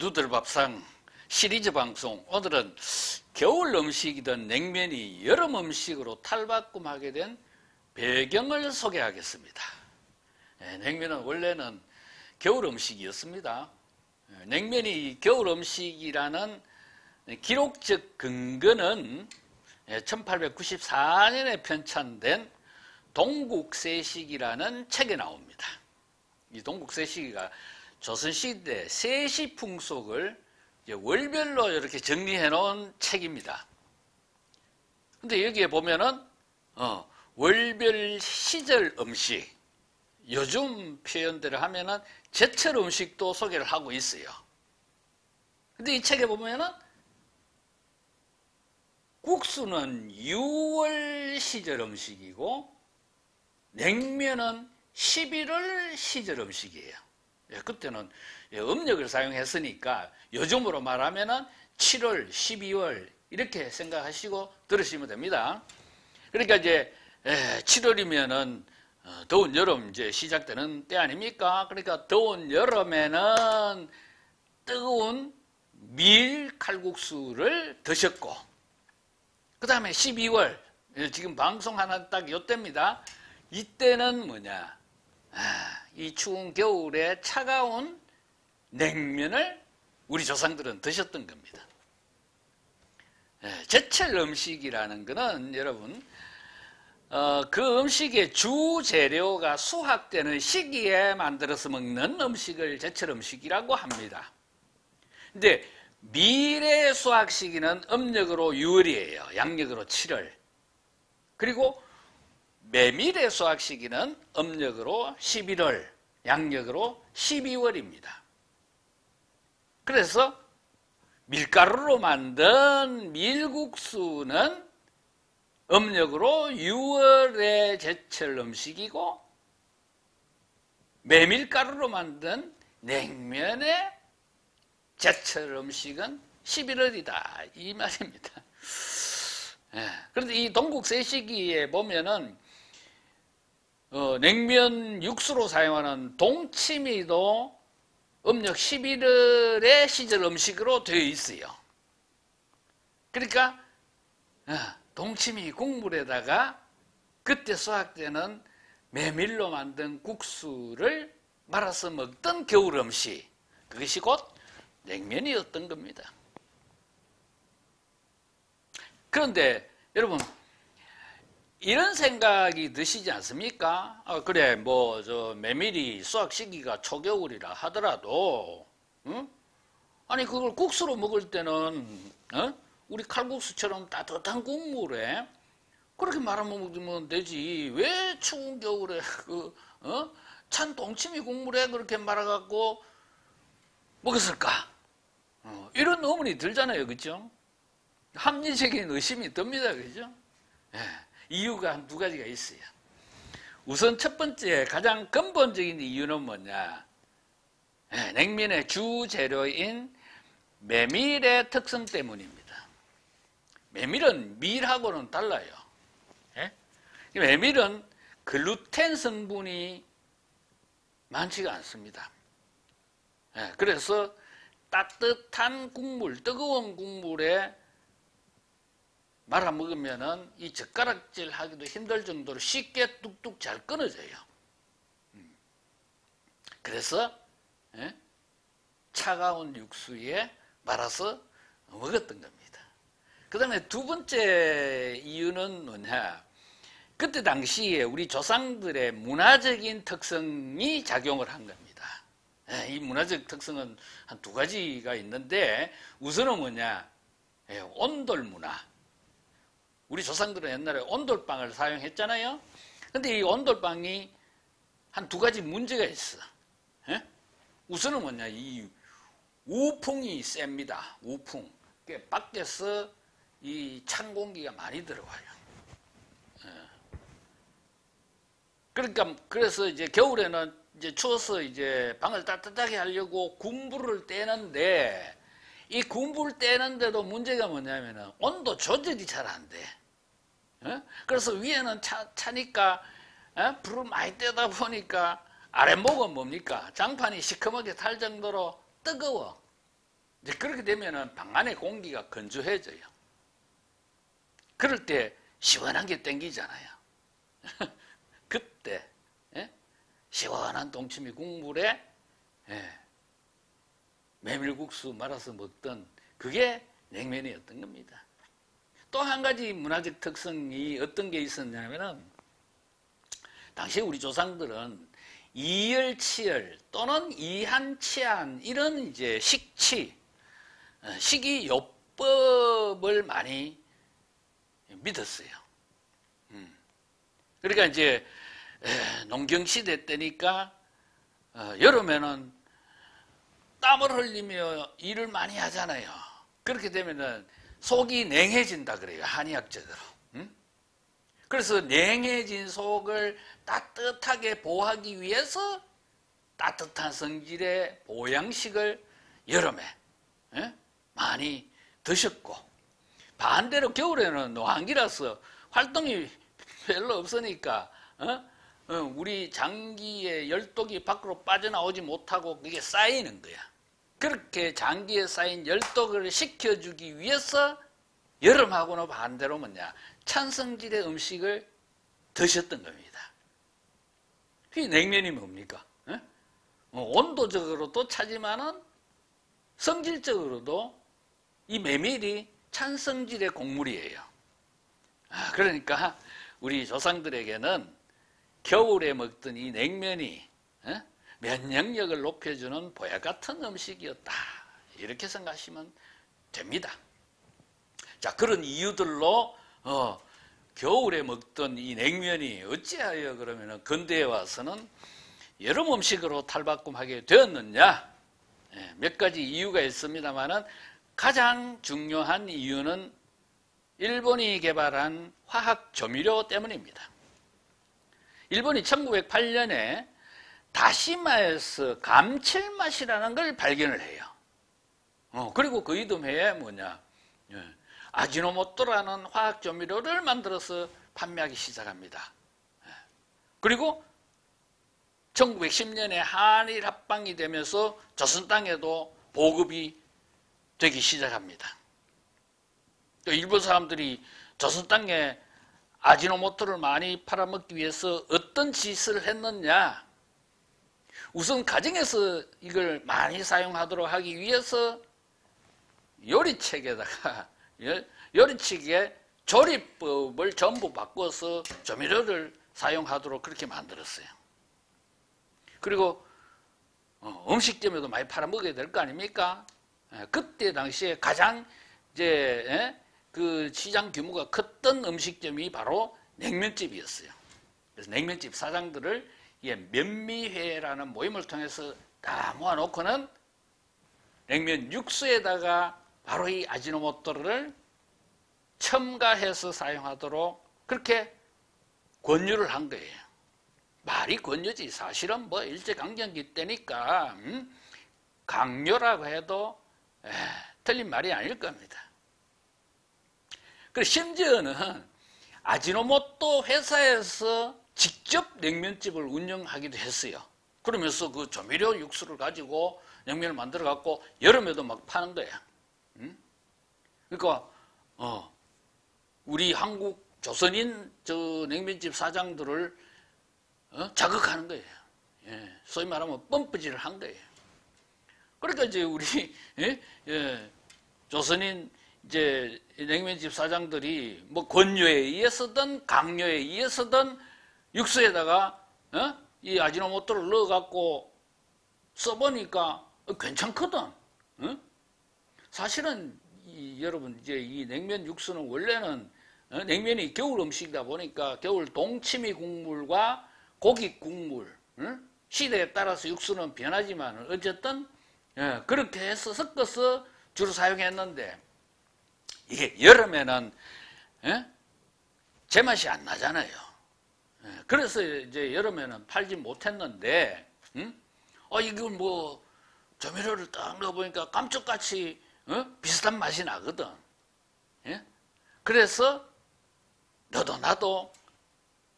누들밥상 시리즈 방송, 오늘은 겨울 음식이던 냉면이 여름 음식으로 탈바꿈하게 된 배경을 소개하겠습니다. 냉면은 원래는 겨울 음식이었습니다. 냉면이 겨울 음식이라는 기록적 근거는 1894년에 편찬된 동국세식이라는 책에 나옵니다. 이 동국세식이가 조선시대 세시 풍속을 월별로 이렇게 정리해 놓은 책입니다. 근데 여기에 보면은 월별 시절 음식, 요즘 표현대로 하면은 제철 음식도 소개를 하고 있어요. 근데 이 책에 보면은 국수는 6월 시절 음식이고 냉면은 11월 시절 음식이에요. 그때는 음력을 사용했으니까 요즘으로 말하면은 7월, 12월 이렇게 생각하시고 들으시면 됩니다. 그러니까 이제 7월이면은 더운 여름 이제 시작되는 때 아닙니까? 그러니까 더운 여름에는 뜨거운 밀 칼국수를 드셨고, 그 다음에 12월 지금 방송하는 딱 요때입니다. 이때는 뭐냐? 이 추운 겨울에 차가운 냉면을 우리 조상들은 드셨던 겁니다. 제철 음식이라는 것은 여러분 그 음식의 주 재료가 수확되는 시기에 만들어서 먹는 음식을 제철 음식이라고 합니다. 근데 밀의 수확 시기는 음력으로 6월이에요. 양력으로 7월. 그리고 메밀의 수확 시기는 음력으로 11월, 양력으로 12월입니다. 그래서 밀가루로 만든 밀국수는 음력으로 6월의 제철 음식이고, 메밀가루로 만든 냉면의 제철 음식은 11월이다 이 말입니다. 그런데 이 동국세식이에 보면은 냉면 육수로 사용하는 동치미도 음력 11월의 시절 음식으로 되어 있어요. 그러니까 동치미 국물에다가 그때 수확되는 메밀로 만든 국수를 말아서 먹던 겨울 음식, 그것이 곧 냉면이었던 겁니다. 그런데 여러분 이런 생각이 드시지 않습니까? 그래 뭐 저 메밀이 수확 시기가 초겨울이라 하더라도 아니 그걸 국수로 먹을 때는 우리 칼국수처럼 따뜻한 국물에 그렇게 말아 먹으면 되지, 왜 추운 겨울에 찬 동치미 국물에 그렇게 말아갖고 먹었을까? 이런 의문이 들잖아요, 그죠? 합리적인 의심이 듭니다, 그죠? 이유가 한 두 가지가 있어요. 우선 첫 번째 가장 근본적인 이유는 뭐냐? 냉면의 주 재료인 메밀의 특성 때문입니다. 메밀은 밀하고는 달라요. 메밀은 글루텐 성분이 많지가 않습니다. 그래서 따뜻한 국물, 뜨거운 국물에 말아 먹으면은 이 젓가락질 하기도 힘들 정도로 쉽게 뚝뚝 잘 끊어져요. 그래서 차가운 육수에 말아서 먹었던 겁니다. 그 다음에 두 번째 이유는 뭐냐? 그때 당시에 우리 조상들의 문화적인 특성이 작용을 한 겁니다. 이 문화적 특성은 한 두 가지가 있는데, 우선은 뭐냐? 온돌 문화. 우리 조상들은 옛날에 온돌방을 사용했잖아요. 근데 이 온돌방이 한 두 가지 문제가 있어. 우선은 뭐냐? 이 우풍이 셉니다. 우풍. 밖에서 이 찬 공기가 많이 들어와요. 그러니까 그래서 이제 겨울에는 이제 추워서 이제 방을 따뜻하게 하려고 군불을 떼는데, 이 군불 떼는데도 문제가 뭐냐면은 온도 조절이 잘 안 돼. 그래서 위에는 차니까 불을 많이 떼다 보니까 아랫목은 뭡니까? 장판이 시커멓게 탈 정도로 뜨거워. 이제 그렇게 되면은 방 안의 공기가 건조해져요. 그럴 때 시원한 게 땡기잖아요. 그때 시원한 동치미 국물에 메밀국수 말아서 먹던 그게 냉면이었던 겁니다. 또 한 가지 문화적 특성이 어떤 게 있었냐면은 당시 우리 조상들은 이열치열 또는 이한치한 이런 이제 식이요법을 많이 믿었어요. 그러니까 이제 농경시대 때니까 여름에는 땀을 흘리며 일을 많이 하잖아요. 그렇게 되면은 속이 냉해진다 그래요. 한의학적으로. 그래서 냉해진 속을 따뜻하게 보호하기 위해서 따뜻한 성질의 보양식을 여름에 많이 드셨고, 반대로 겨울에는 노한기라서 활동이 별로 없으니까 우리 장기의 열독이 밖으로 빠져나오지 못하고 그게 쌓이는 거야. 그렇게 장기에 쌓인 열독을 식혀주기 위해서 여름하고는 반대로 뭐냐, 찬성질의 음식을 드셨던 겁니다. 이 냉면이 뭡니까? 온도적으로도 차지만은 성질적으로도 이 메밀이 찬성질의 곡물이에요. 그러니까 우리 조상들에게는 겨울에 먹던 이 냉면이 면역력을 높여주는 보약 같은 음식이었다. 이렇게 생각하시면 됩니다. 자, 그런 이유들로 겨울에 먹던 이 냉면이 어찌하여 그러면 근대에 와서는 여름 음식으로 탈바꿈하게 되었느냐? 몇 가지 이유가 있습니다만은 가장 중요한 이유는 일본이 개발한 화학 조미료 때문입니다. 일본이 1908년에 다시마에서 감칠맛이라는 걸 발견을 해요. 그리고 그 이듬해에 뭐냐, 아지노모토라는 화학 조미료를 만들어서 판매하기 시작합니다. 그리고 1910년에 한일 합방이 되면서 조선 땅에도 보급이 되기 시작합니다. 일본 사람들이 조선 땅에 아지노모토를 많이 팔아먹기 위해서 어떤 짓을 했느냐? 우선 가정에서 이걸 많이 사용하도록 하기 위해서 요리책에다가 요리책에 조리법을 전부 바꿔서 조미료를 사용하도록 그렇게 만들었어요. 그리고 음식점에도 많이 팔아먹어야 될 거 아닙니까? 그때 당시에 가장 이제 그 시장 규모가 컸던 음식점이 바로 냉면집이었어요. 그래서 냉면집 사장들을 면미회라는 모임을 통해서 다 모아놓고는 냉면 육수에다가 바로 이 아지노모토를 첨가해서 사용하도록 그렇게 권유를 한 거예요. 말이 권유지 사실은 뭐 일제강점기 때니까 강요라고 해도 틀린 말이 아닐 겁니다. 그리고 심지어는 아지노모토 회사에서 직접 냉면집을 운영하기도 했어요. 그러면서 그 조미료 육수를 가지고 냉면을 만들어 갖고 여름에도 막 파는 거야. 그러니까 우리 한국 조선인 저 냉면집 사장들을 자극하는 거예요. 소위 말하면 펌프질을 한 거예요. 그러니까 이제 우리 조선인 이제 냉면집 사장들이 뭐 권유에 의해서든 강요에 의해서든 육수에다가 이 아지노모토를 넣어 갖고 써보니까 괜찮거든. 사실은 여러분 이제 이 냉면 육수는 원래는 냉면이 겨울 음식이다 보니까 겨울 동치미 국물과 고기 국물, 시대에 따라서 육수는 변하지만 어쨌든 그렇게 해서 섞어서 주로 사용했는데 이게 여름에는 제맛이 안 나잖아요. 그래서 이제 여름에는 팔지 못했는데 이걸 뭐 조미료를 딱 넣어보니까 깜짝같이 비슷한 맛이 나거든. 그래서 너도 나도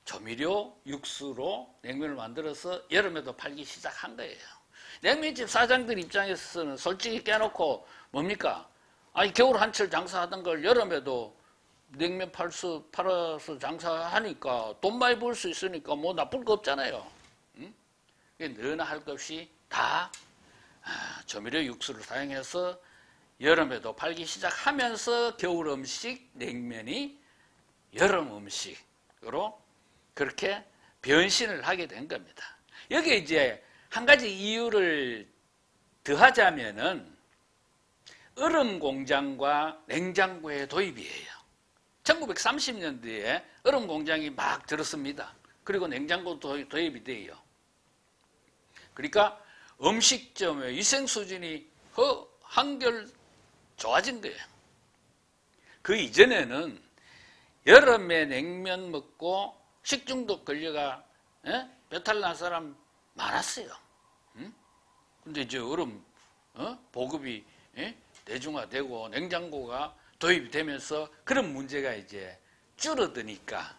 조미료 육수로 냉면을 만들어서 여름에도 팔기 시작한 거예요. 냉면집 사장들 입장에서는 솔직히 깨놓고 뭡니까? 아니 겨울 한철 장사하던 걸 여름에도 냉면 팔아서 장사하니까 돈 많이 벌 수 있으니까 뭐 나쁠 거 없잖아요. 응? 너나 할 것 없이 다 조미료 육수를 사용해서 여름에도 팔기 시작하면서 겨울 음식 냉면이 여름 음식으로 그렇게 변신을 하게 된 겁니다. 여기에 이제 한 가지 이유를 더하자면은 얼음 공장과 냉장고의 도입이에요. 1930년대에 얼음 공장이 막 들었습니다. 그리고 냉장고도 도입이 돼요. 그러니까 음식점의 위생 수준이 한결 좋아진 거예요. 그 이전에는 여름에 냉면 먹고 식중독 걸려가 배탈 난 사람 많았어요. 근데 이제 얼음 보급이 대중화되고 냉장고가 도입이 되면서 그런 문제가 이제 줄어드니까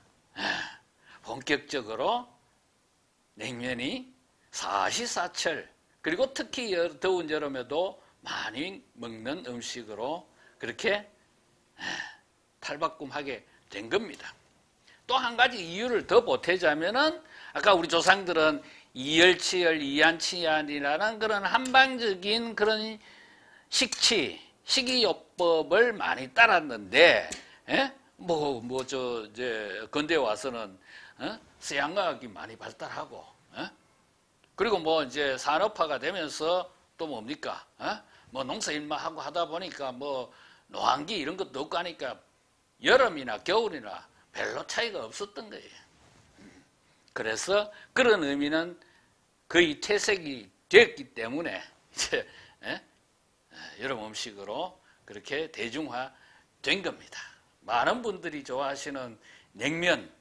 본격적으로 냉면이 사시사철 그리고 특히 더운 여름에도 많이 먹는 음식으로 그렇게 탈바꿈하게 된 겁니다. 또 한 가지 이유를 더 보태자면은 아까 우리 조상들은 이열치열 이안치안이라는 그런 한방적인 그런 식이요법을 많이 따랐는데 이제 근대에 와서는 서양과학이 많이 발달하고 그리고 뭐 이제 산업화가 되면서 또 뭡니까 뭐 농사일만 하고 하다 보니까 뭐 노안기 이런 것도 없고 하니까 여름이나 겨울이나 별로 차이가 없었던 거예요. 그래서 그런 의미는 거의 퇴색이 됐기 때문에 이제 여름 음식으로 그렇게 대중화된 겁니다. 많은 분들이 좋아하시는 냉면,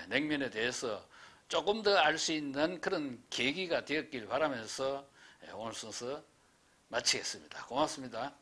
냉면에 대해서 조금 더 알 수 있는 그런 계기가 되었길 바라면서 오늘 순서 마치겠습니다. 고맙습니다.